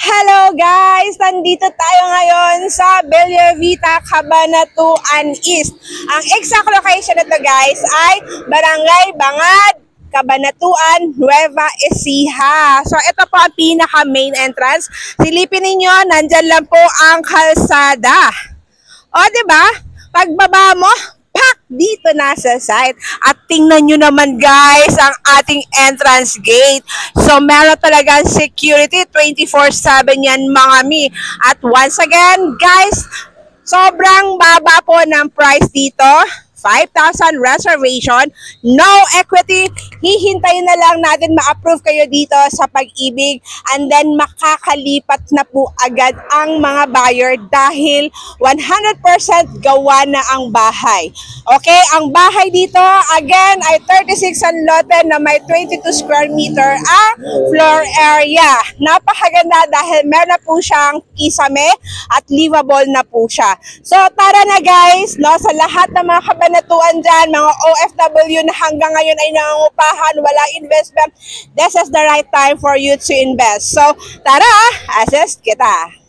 Hello guys! Nandito tayo ngayon sa Bellavita, Cabanatuan East. Ang exact location na to guys ay Barangay Bangad, Cabanatuan, Nueva Ecija. So ito po ang pinaka main entrance. Silipin ninyo, nandyan lang po ang kalsada. O diba? Pagbaba mo, pak! Dito na sa site. At tingnan nyo naman guys ang ating entrance gate. So meron talagang security 24/7 yan mga mi. At once again guys, sobrang baba po ng price dito. 5,000 reservation, no equity. Hihintayin na lang natin ma-approve kayo dito sa Pag-ibig and then makakalipat na po agad ang mga buyer dahil 100% gawa na ang bahay. Okay, ang bahay dito again ay 36 ang lote na may 22 square meter ang floor area. Napakaganda dahil meron na po siyang kisame at livable na po siya. So tara na guys, no, sa lahat ng mga kabanatuan dyan, mga OFW na hanggang ngayon ay nangungupahan, wala investment, this is the right time for you to invest. So tara, assist kita.